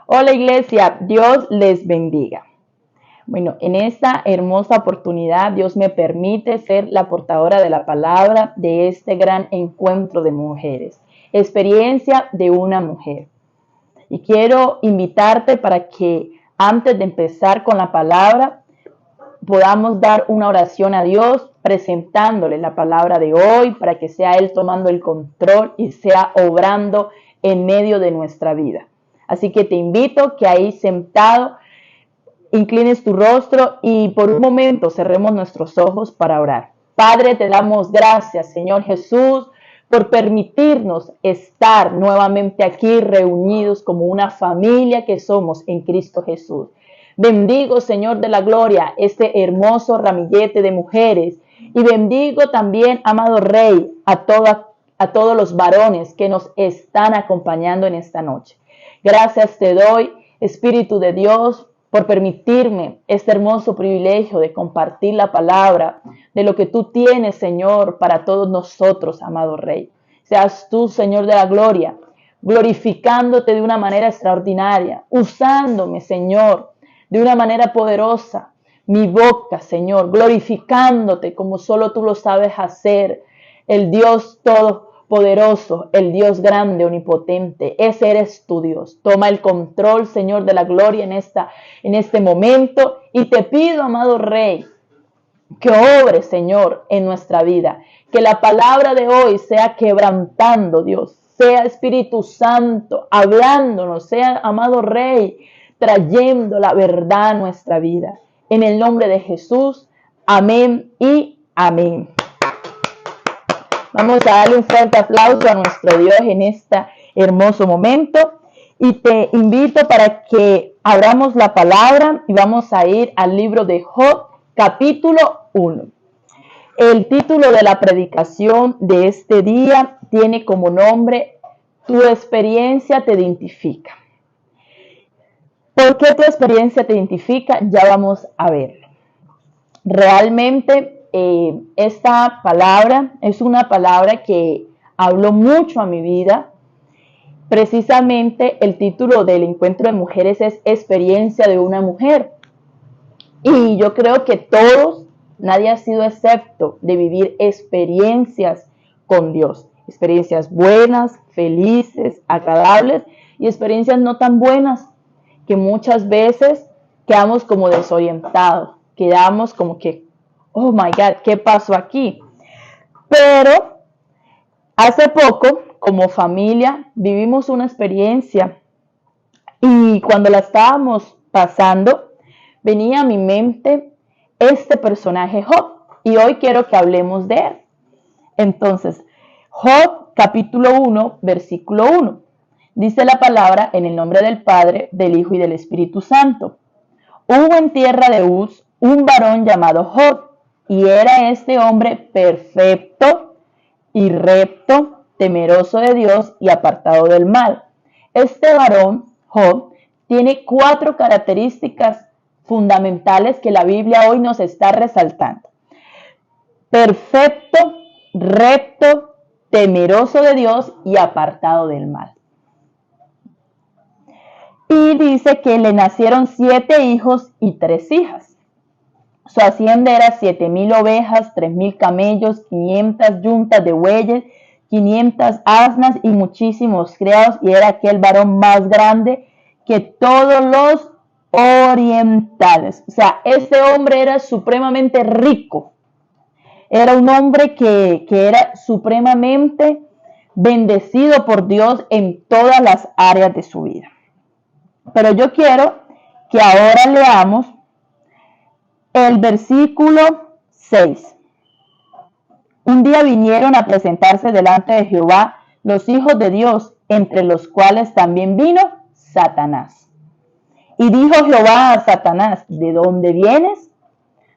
Hola iglesia, Dios les bendiga. Bueno, en esta hermosa oportunidad Dios me permite ser la portadora de la palabra de este gran encuentro de mujeres, experiencia de una mujer. Y quiero invitarte para que antes de empezar con la palabra podamos dar una oración a Dios presentándole la palabra de hoy para que sea Él tomando el control y sea obrando en medio de nuestra vida. Así que te invito que ahí sentado inclines tu rostro y por un momento cerremos nuestros ojos para orar. Padre, te damos gracias, Señor Jesús, por permitirnos estar nuevamente aquí reunidos como una familia que somos en Cristo Jesús. Bendigo, Señor de la gloria, este hermoso ramillete de mujeres y bendigo también, amado Rey, a todos los varones que nos están acompañando en esta noche. Gracias te doy, Espíritu de Dios, por permitirme este hermoso privilegio de compartir la palabra de lo que tú tienes, Señor, para todos nosotros, amado Rey. Seas tú, Señor de la gloria, glorificándote de una manera extraordinaria, usándome, Señor, de una manera poderosa, mi boca, Señor, glorificándote como solo tú lo sabes hacer, el Dios todopoderoso, el Dios grande, omnipotente. Ese eres tu Dios. Toma el control, Señor de la gloria, en este momento. Y te pido, amado Rey, que obre, Señor, en nuestra vida. Que la palabra de hoy sea quebrantando, Dios. Sea Espíritu Santo hablándonos. Sea, amado Rey, trayendo la verdad a nuestra vida. En el nombre de Jesús. Amén y amén. Vamos a darle un fuerte aplauso a nuestro Dios en este hermoso momento y te invito para que abramos la palabra y vamos a ir al libro de Job, capítulo 1. El título de la predicación de este día tiene como nombre Tu experiencia te identifica. ¿Por qué tu experiencia te identifica? Ya vamos a verlo. Realmente esta palabra es una palabra que habló mucho a mi vida. Precisamente el título del encuentro de mujeres es Experiencia de una mujer. Y yo creo que todos, nadie ha sido excepto de vivir experiencias con Dios. Experiencias buenas, felices, agradables y experiencias no tan buenas que muchas veces quedamos como desorientados, quedamos como que oh my God, ¿qué pasó aquí? Pero hace poco, como familia, vivimos una experiencia y cuando la estábamos pasando, venía a mi mente este personaje Job y hoy quiero que hablemos de él. Entonces, Job capítulo 1, versículo 1. Dice la palabra en el nombre del Padre, del Hijo y del Espíritu Santo. Hubo en tierra de Uz un varón llamado Job. Y era este hombre perfecto y recto, temeroso de Dios y apartado del mal. Este varón, Job, tiene 4 características fundamentales que la Biblia hoy nos está resaltando. Perfecto, recto, temeroso de Dios y apartado del mal. Y dice que le nacieron 7 hijos y 3 hijas. Su hacienda era 7,000 ovejas, 3,000 camellos, 500 yuntas de bueyes, 500 asnas y muchísimos criados. Y era aquel varón más grande que todos los orientales. O sea, este hombre era supremamente rico. Era un hombre que era supremamente bendecido por Dios en todas las áreas de su vida. Pero yo quiero que ahora leamos el versículo 6. Un día vinieron a presentarse delante de Jehová los hijos de Dios, entre los cuales también vino Satanás. Y dijo Jehová a Satanás, ¿de dónde vienes?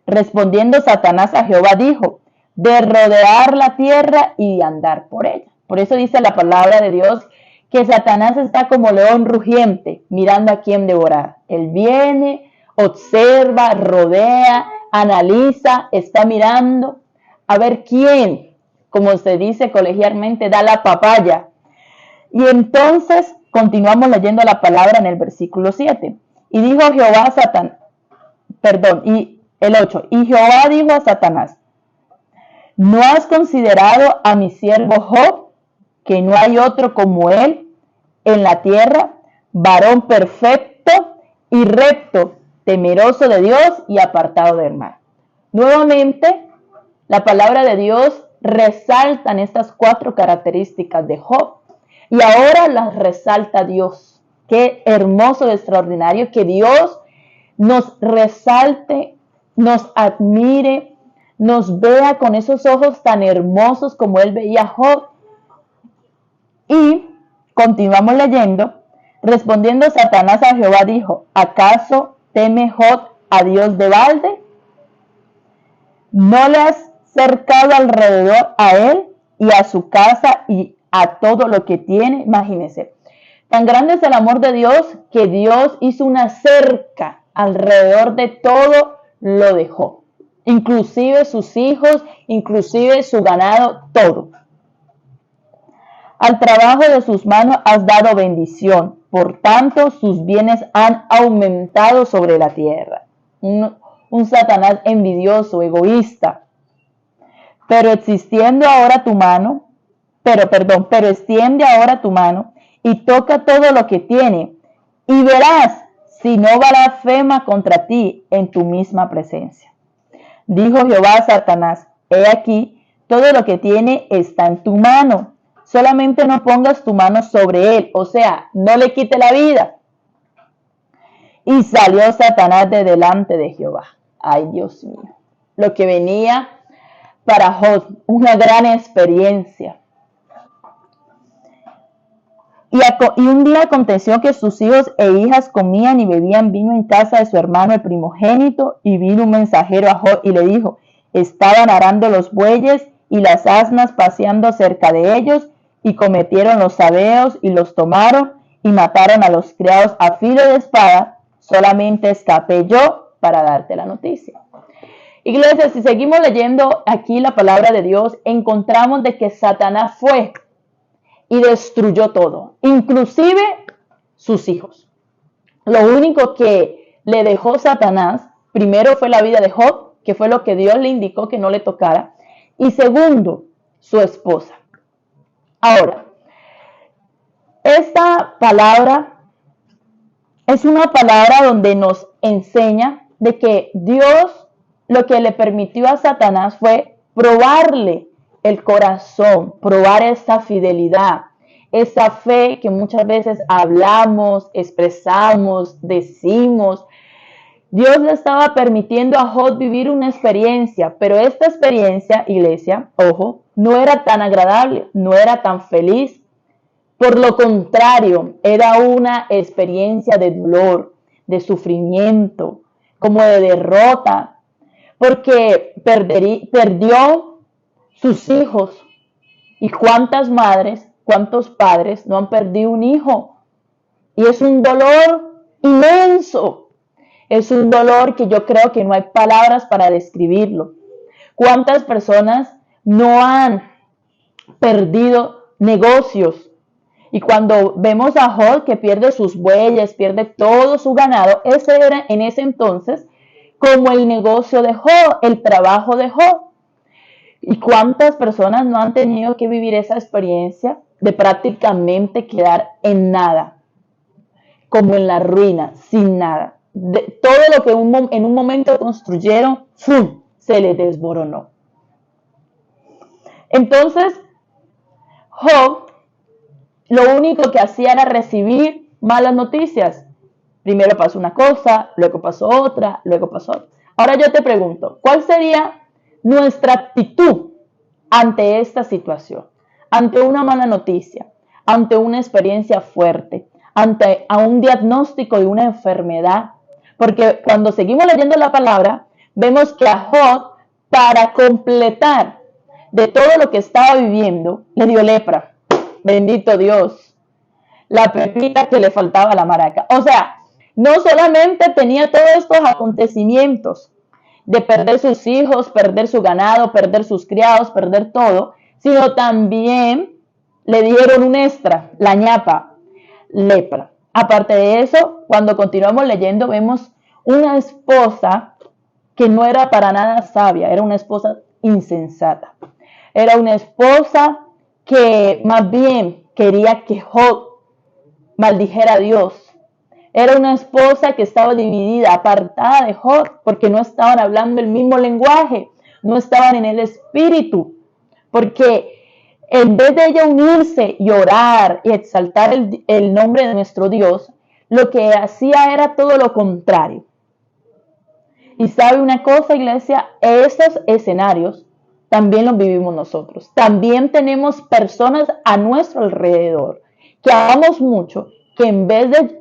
Respondiendo Satanás a Jehová dijo, de rodear la tierra y de andar por ella. Por eso dice la palabra de Dios que Satanás está como león rugiente, mirando a quién devorar. Él viene, observa, rodea, analiza, está mirando a ver quién, como se dice colegialmente, da la papaya. Y entonces Continuamos leyendo la palabra en el versículo 7. Y dijo Jehová a Satanás, y el 8, y Jehová dijo a Satanás, ¿no has considerado a mi siervo Job, que no hay otro como él en la tierra, varón perfecto y recto, temeroso de Dios y apartado del mal? Nuevamente, la palabra de Dios resalta estas 4 características de Job y ahora las resalta Dios. Qué hermoso y extraordinario que Dios nos resalte, nos admire, nos vea con esos ojos tan hermosos como él veía a Job. Y continuamos leyendo. Respondiendo Satanás a Jehová dijo, ¿acaso teme Job a Dios de balde? ¿No le has cercado alrededor a él y a su casa y a todo lo que tiene? Imagínense, tan grande es el amor de Dios que Dios hizo una cerca alrededor de todo lo de Job, inclusive sus hijos, inclusive su ganado, todo. Al trabajo de sus manos has dado bendición, por tanto sus bienes han aumentado sobre la tierra. Un Satanás envidioso, egoísta. Pero extiende ahora tu mano y toca todo lo que tiene, y verás si no blasfema contra ti en tu misma presencia. Dijo Jehová a Satanás, he aquí, todo lo que tiene está en tu mano, solamente no pongas tu mano sobre él, o sea, no le quite la vida. Y salió Satanás de delante de Jehová. Ay, Dios mío, lo que venía para Job, una gran experiencia. Y un día aconteció que sus hijos e hijas comían y bebían vino en casa de su hermano el primogénito, y vino un mensajero a Job y le dijo, estaban arando los bueyes y las asnas paseando cerca de ellos, y cometieron los sabeos y los tomaron y mataron a los criados a filo de espada, solamente escapé yo para darte la noticia. Iglesia, si seguimos leyendo aquí la palabra de Dios, encontramos de que Satanás fue y destruyó todo, inclusive sus hijos. Lo único que le dejó Satanás, primero fue la vida de Job, que fue lo que Dios le indicó que no le tocara, y segundo, su esposa. Ahora, esta palabra es una palabra donde nos enseña de que Dios lo que le permitió a Satanás fue probarle el corazón, probar esa fidelidad, esa fe que muchas veces hablamos, expresamos, decimos. Dios le estaba permitiendo a Job vivir una experiencia, pero esta experiencia, iglesia, ojo, no era tan agradable, no era tan feliz. Por lo contrario, era una experiencia de dolor, de sufrimiento, como de derrota, porque perdió sus hijos. ¿Y cuántas madres, cuántos padres no han perdido un hijo? Y es un dolor inmenso. Es un dolor que yo creo que no hay palabras para describirlo. ¿Cuántas personas no han perdido negocios? Y cuando vemos a Job que pierde sus bueyes, pierde todo su ganado, ese era en ese entonces como el negocio de Job, el trabajo de Job. ¿Y cuántas personas no han tenido que vivir esa experiencia de prácticamente quedar en nada, como en la ruina, sin nada? Todo lo que en un momento construyeron, ¡fum!, se les desboronó. Entonces, Job lo único que hacía era recibir malas noticias. Primero pasó una cosa, luego pasó otra, luego pasó otra. Ahora yo te pregunto, ¿cuál sería nuestra actitud ante esta situación? Ante una mala noticia, ante una experiencia fuerte, ante un diagnóstico de una enfermedad. Porque cuando seguimos leyendo la palabra, vemos que a Job, para completar de todo lo que estaba viviendo, le dio lepra. Bendito Dios, la pepita que le faltaba a la maraca. O sea, no solamente tenía todos estos acontecimientos de perder sus hijos, perder su ganado, perder sus criados, perder todo, sino también le dieron un extra, la ñapa. lepra. Aparte de eso, cuando continuamos leyendo, vemos una esposa que no era para nada sabia, era una esposa insensata. Era una esposa que más bien quería que Job maldijera a Dios. Era una esposa que estaba dividida, apartada de Job, porque no estaban hablando el mismo lenguaje, no estaban en el espíritu, porque en vez de ella unirse y orar y exaltar el nombre de nuestro Dios, lo que hacía era todo lo contrario. Y sabe una cosa, iglesia, esos escenarios también los vivimos nosotros. También tenemos personas a nuestro alrededor que amamos mucho, que en vez de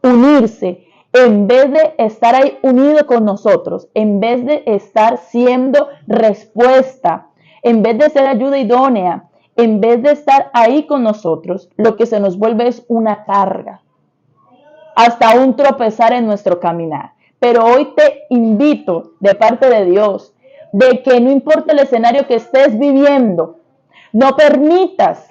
unirse, en vez de estar ahí unido con nosotros, en vez de estar siendo respuesta, en vez de ser ayuda idónea, en vez de estar ahí con nosotros, lo que se nos vuelve es una carga, hasta un tropezar en nuestro caminar. Pero hoy te invito de parte de Dios, de que no importa el escenario que estés viviendo, no permitas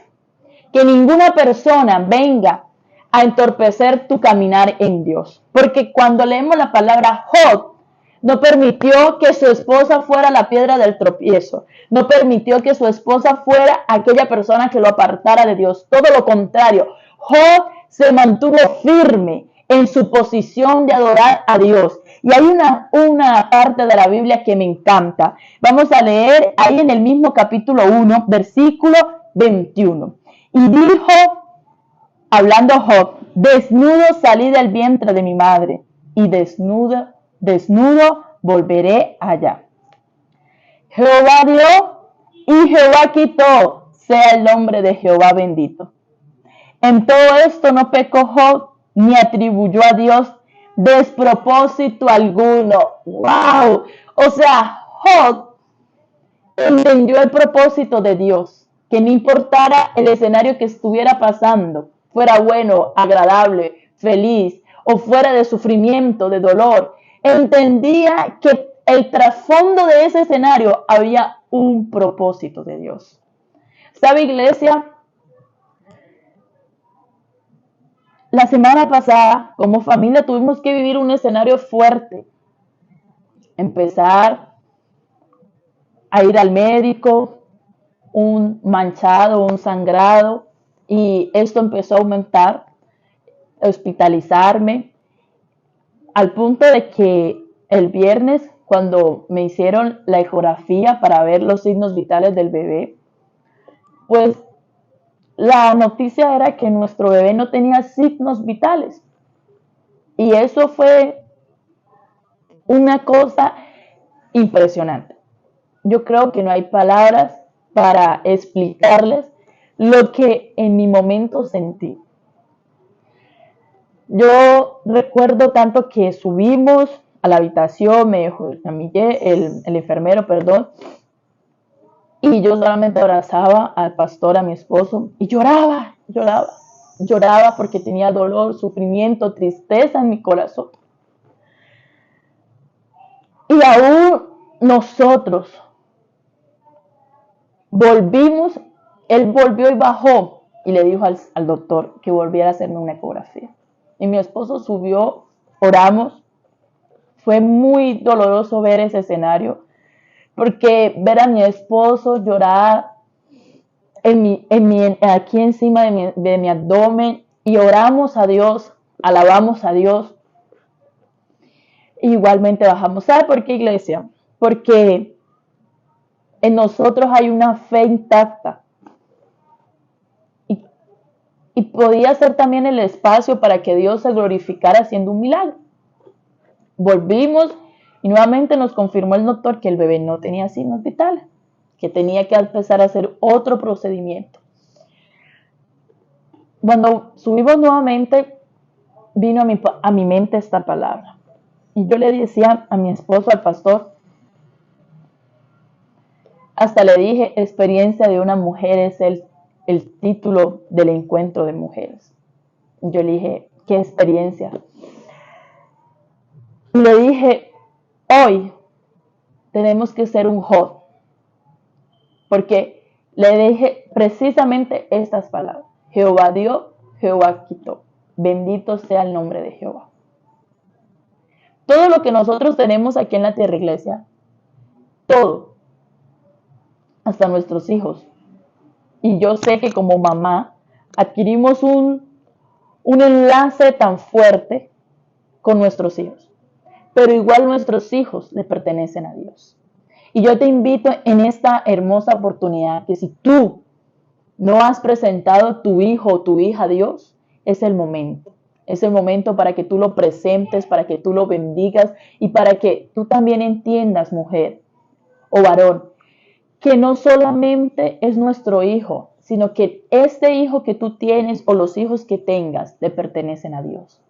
que ninguna persona venga a entorpecer tu caminar en Dios. Porque cuando leemos la palabra Job, no permitió que su esposa fuera la piedra del tropiezo. No permitió que su esposa fuera aquella persona que lo apartara de Dios. Todo lo contrario, Job se mantuvo firme en su posición de adorar a Dios. Y hay una parte de la Biblia que me encanta. Vamos a leer ahí en el mismo capítulo 1, versículo 21. Y dijo, hablando Job, desnudo salí del vientre de mi madre, y desnudo volveré allá. Jehová dio y Jehová quitó, sea el nombre de Jehová bendito. En todo esto no pecó Job, ni atribuyó a Dios despropósito alguno. ¡Wow! O sea, Job entendió el propósito de Dios, que no importara el escenario que estuviera pasando, fuera bueno, agradable, feliz, o fuera de sufrimiento, de dolor, entendía que el trasfondo de ese escenario había un propósito de Dios. ¿Sabe, iglesia? La semana pasada, como familia, tuvimos que vivir un escenario fuerte. Empezar a ir al médico, un manchado, un sangrado, y esto empezó a aumentar, hospitalizarme, al punto de que el viernes, cuando me hicieron la ecografía para ver los signos vitales del bebé, pues la noticia era que nuestro bebé no tenía signos vitales. Y eso fue una cosa impresionante. Yo creo que no hay palabras para explicarles lo que en mi momento sentí. Yo recuerdo tanto que subimos a la habitación, me dejó el enfermero, y yo solamente abrazaba al pastor, a mi esposo, y lloraba porque tenía dolor, sufrimiento, tristeza en mi corazón. Y aún nosotros volvimos, él volvió y bajó y le dijo al doctor que volviera a hacerme una ecografía. Y mi esposo subió, oramos. Fue muy doloroso ver ese escenario, porque ver a mi esposo llorar aquí encima de mi abdomen, y oramos a Dios, alabamos a Dios. Igualmente bajamos. ¿Sabe por qué, iglesia? Porque en nosotros hay una fe intacta. Y podía ser también el espacio para que Dios se glorificara haciendo un milagro. Volvimos y nuevamente nos confirmó el doctor que el bebé no tenía signos vitales, que tenía que empezar a hacer otro procedimiento. Cuando subimos nuevamente, vino a mi mente esta palabra. Y yo le decía a mi esposo, al pastor, hasta le dije, experiencia de una mujer es el título del encuentro de mujeres. Yo le dije, ¿qué experiencia? Y le dije, hoy tenemos que ser un Job, porque le dije precisamente estas palabras. Jehová dio, Jehová quitó. Bendito sea el nombre de Jehová. Todo lo que nosotros tenemos aquí en la tierra, iglesia, todo, hasta nuestros hijos. Y yo sé que como mamá adquirimos un enlace tan fuerte con nuestros hijos. Pero igual nuestros hijos le pertenecen a Dios. Y yo te invito en esta hermosa oportunidad que si tú no has presentado tu hijo o tu hija a Dios, es el momento. Es el momento para que tú lo presentes, para que tú lo bendigas y para que tú también entiendas, mujer o varón, que no solamente es nuestro hijo, sino que este hijo que tú tienes o los hijos que tengas le pertenecen a Dios.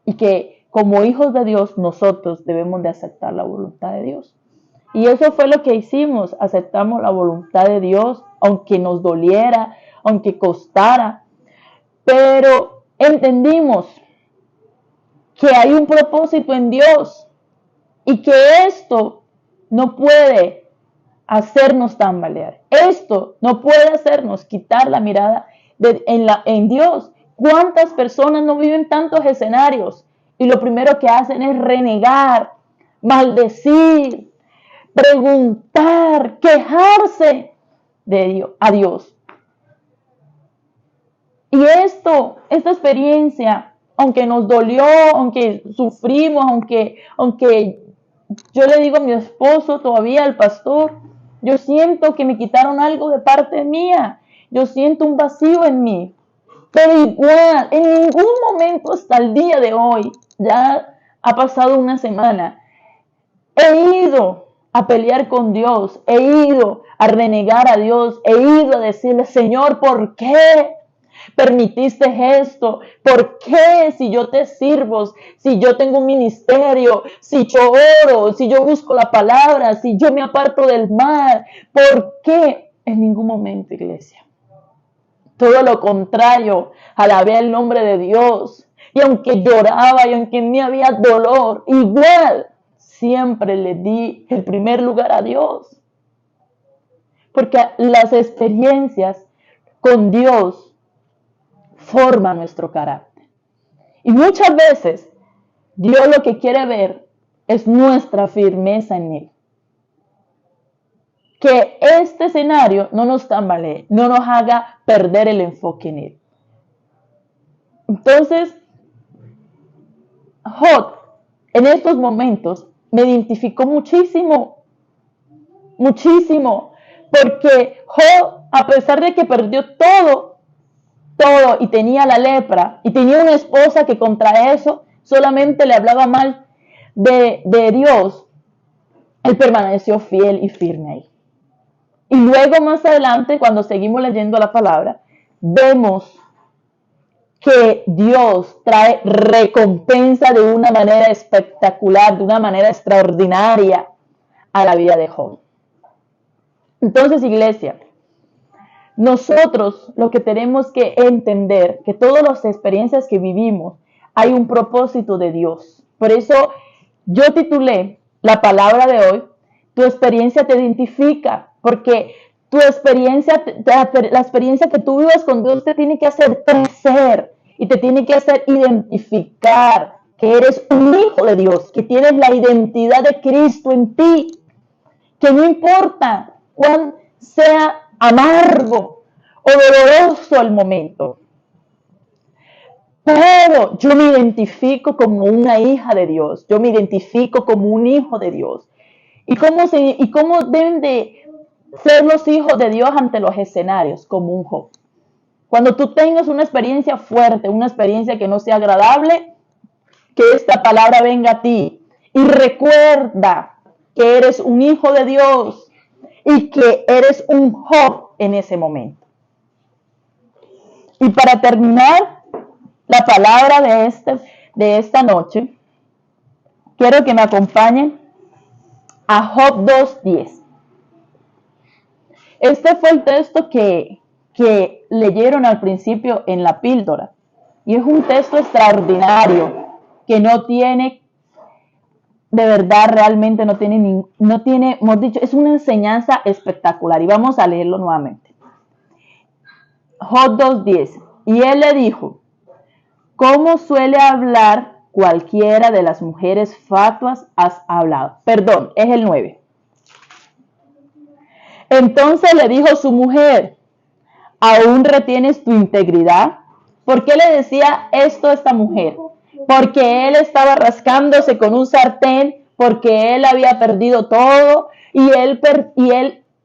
Y que como hijos de Dios nosotros debemos de aceptar la voluntad de Dios. Y eso fue lo que hicimos, aceptamos la voluntad de Dios, aunque nos doliera, aunque costara, pero entendimos que hay un propósito en Dios y que esto no puede hacernos tambalear. Esto no puede hacernos quitar la mirada en Dios. ¿Cuántas personas no viven tantos escenarios y lo primero que hacen es renegar, maldecir, preguntar, quejarse a Dios? Y esta experiencia, aunque nos dolió, aunque sufrimos, aunque yo le digo a mi esposo todavía, al pastor, yo siento que me quitaron algo de parte mía, yo siento un vacío en mí, pero igual, en ningún momento hasta el día de hoy, ya ha pasado una semana, he ido a pelear con Dios, he ido a renegar a Dios, he ido a decirle, Señor, ¿por qué permitiste esto? ¿Por qué si yo te sirvo, si yo tengo un ministerio, si yo oro, si yo busco la palabra, si yo me aparto del mal? ¿Por qué? En ningún momento, iglesia. Todo lo contrario, alabé el nombre de Dios. Y aunque lloraba y aunque me había dolor, igual siempre le di el primer lugar a Dios. Porque las experiencias con Dios forman nuestro carácter. Y muchas veces Dios lo que quiere ver es nuestra firmeza en Él. Que este escenario no nos tambalee, no nos haga perder el enfoque en Él. Entonces, Job en estos momentos me identificó muchísimo, porque Job, a pesar de que perdió todo y tenía la lepra y tenía una esposa que contra eso solamente le hablaba mal de Dios, él permaneció fiel y firme ahí. Y luego más adelante, cuando seguimos leyendo la palabra, vemos que Dios trae recompensa de una manera espectacular, de una manera extraordinaria a la vida de Job. Entonces, iglesia, nosotros lo que tenemos que entender, que todas las experiencias que vivimos, hay un propósito de Dios. Por eso yo titulé la palabra de hoy, tu experiencia te identifica, porque tu experiencia, la experiencia que tú vivas con Dios te tiene que hacer crecer y te tiene que hacer identificar que eres un hijo de Dios, que tienes la identidad de Cristo en ti, que no importa cuán sea amargo o doloroso el momento, pero yo me identifico como una hija de Dios, yo me identifico como un hijo de Dios. ¿Y cómo deben de ser los hijos de Dios ante los escenarios? Como un Job. Cuando tú tengas una experiencia fuerte, una experiencia que no sea agradable, que esta palabra venga a ti. Y recuerda que eres un hijo de Dios y que eres un Job en ese momento. Y para terminar la palabra de esta noche, quiero que me acompañen a Job 2:10. Este fue el texto que leyeron al principio en la píldora. Y es un texto extraordinario que no tiene, de verdad, realmente no tiene, hemos dicho, es una enseñanza espectacular. Y vamos a leerlo nuevamente. Job 2:10. Y él le dijo, ¿Cómo suele hablar cualquiera de las mujeres fatuas has hablado? Perdón, es el 9. Entonces le dijo su mujer, ¿aún retienes tu integridad? ¿Por qué le decía esto a esta mujer? Porque él estaba rascándose con un sartén, porque él había perdido todo y él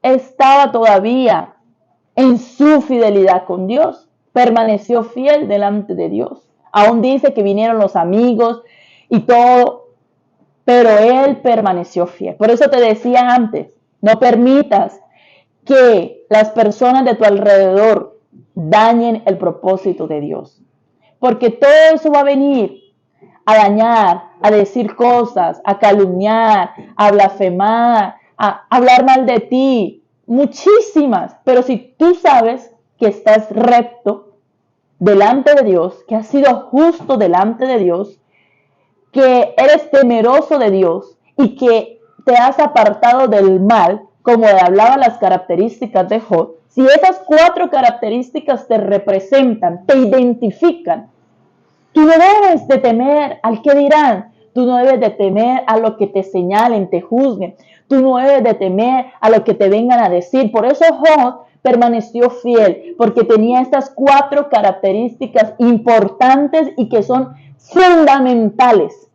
estaba todavía en su fidelidad con Dios. Permaneció fiel delante de Dios. Aún dice que vinieron los amigos y todo, pero él permaneció fiel. Por eso te decía antes, no permitas que las personas de tu alrededor dañen el propósito de Dios. Porque todo eso va a venir a dañar, a decir cosas, a calumniar, a blasfemar, a hablar mal de ti. Muchísimas. Pero si tú sabes que estás recto delante de Dios, que has sido justo delante de Dios, que eres temeroso de Dios y que te has apartado del mal, como hablaba las características de Job, si esas 4 características te representan, te identifican, tú no debes de temer al que dirán, tú no debes de temer a lo que te señalen, te juzguen, tú no debes de temer a lo que te vengan a decir. Por eso Job permaneció fiel, porque tenía estas 4 características importantes y que son fundamentales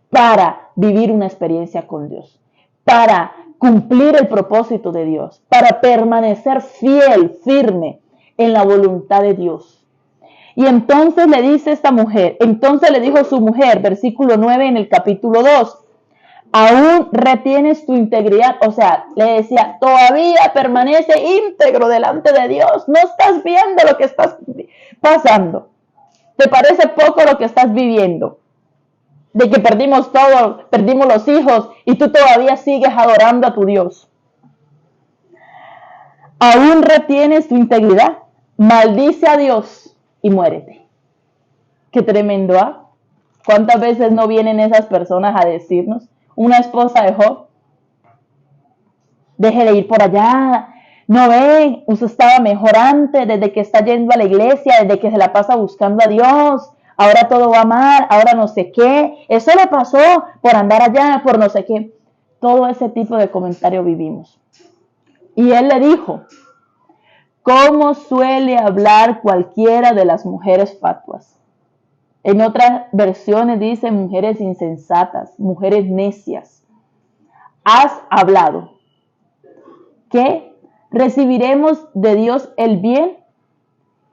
para vivir una experiencia con Dios, para cumplir el propósito de Dios, para permanecer fiel, firme en la voluntad de Dios. Y entonces le dice esta mujer, entonces le dijo su mujer, versículo 9 en el capítulo 2, aún retienes tu integridad, o sea, le decía, todavía permanece íntegro delante de Dios, no estás viendo lo que estás pasando, te parece poco lo que estás viviendo, de que perdimos todo, perdimos los hijos y tú todavía sigues adorando a tu Dios. Aún retienes tu integridad, maldice a Dios y muérete. Qué tremendo, ¿ah? ¿Cuántas veces no vienen esas personas a decirnos? Una esposa de Job, deje de ir por allá, no ve, usted estaba mejor antes, desde que está yendo a la iglesia, desde que se la pasa buscando a Dios, ahora todo va mal, ahora no sé qué, eso le pasó por andar allá, por no sé qué. Todo ese tipo de comentario vivimos. Y él le dijo, ¿cómo suele hablar cualquiera de las mujeres fatuas? En otras versiones dice mujeres insensatas, mujeres necias. Has hablado que recibiremos de Dios el bien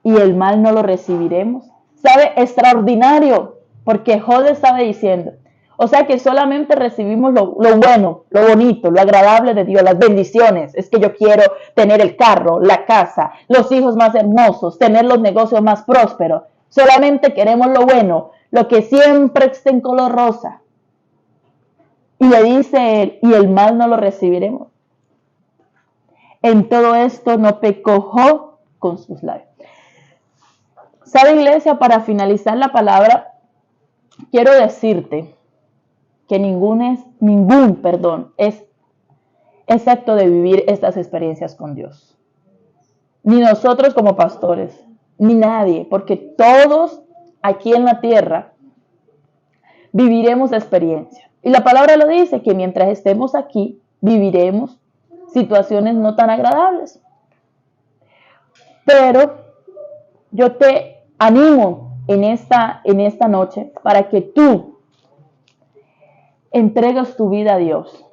y el mal no lo recibiremos. ¿Sabe? Extraordinario, porque Job estaba diciendo, o sea que solamente recibimos lo bueno, lo bonito, lo agradable de Dios, las bendiciones. Es que yo quiero tener el carro, la casa, los hijos más hermosos, tener los negocios más prósperos. Solamente queremos lo bueno, lo que siempre esté en color rosa. Y le dice él, y el mal no lo recibiremos. En todo esto no pecó Job con sus labios. ¿Sabe, iglesia? Para finalizar la palabra, quiero decirte que ningún es excepto de vivir estas experiencias con Dios. Ni nosotros como pastores, ni nadie, porque todos aquí en la tierra viviremos experiencia. Y la palabra lo dice, que mientras estemos aquí, viviremos situaciones no tan agradables. Pero yo te animo en esta noche para que tú entregues tu vida a Dios,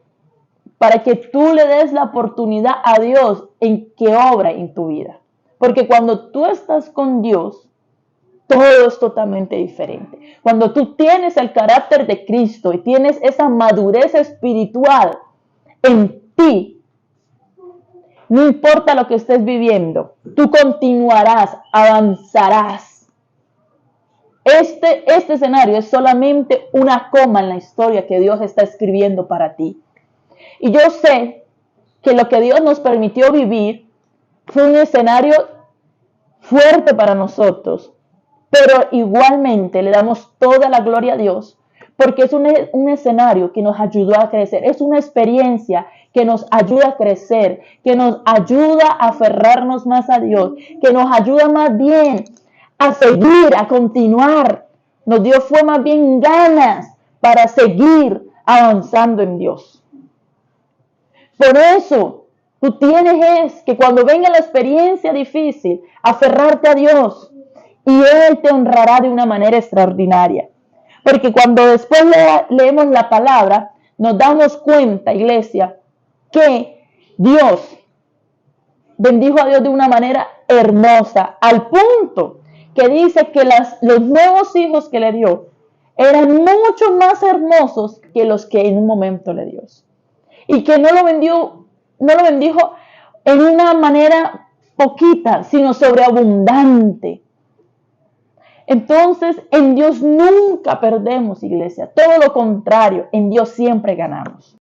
para que tú le des la oportunidad a Dios en que obra en tu vida. Porque cuando tú estás con Dios, todo es totalmente diferente. Cuando tú tienes el carácter de Cristo y tienes esa madurez espiritual en ti, no importa lo que estés viviendo, tú continuarás, avanzarás. Este escenario es solamente una coma en la historia que Dios está escribiendo para ti. Y yo sé que lo que Dios nos permitió vivir fue un escenario fuerte para nosotros, pero igualmente le damos toda la gloria a Dios, porque es un escenario que nos ayudó a crecer, es una experiencia que nos ayuda a crecer, que nos ayuda a aferrarnos más a Dios, que nos ayuda más bien a seguir, a continuar, Nos dio fue más bien ganas para seguir avanzando en Dios. Por eso, tú tienes que cuando venga la experiencia difícil, aferrarte a Dios y Él te honrará de una manera extraordinaria. Porque cuando después leemos la palabra, nos damos cuenta, iglesia, que Dios bendijo a Dios de una manera hermosa, al punto que dice que los nuevos hijos que le dio eran mucho más hermosos que los que en un momento le dio. Y que no lo bendijo en una manera poquita, sino sobreabundante. Entonces, en Dios nunca perdemos, iglesia. Todo lo contrario, en Dios siempre ganamos.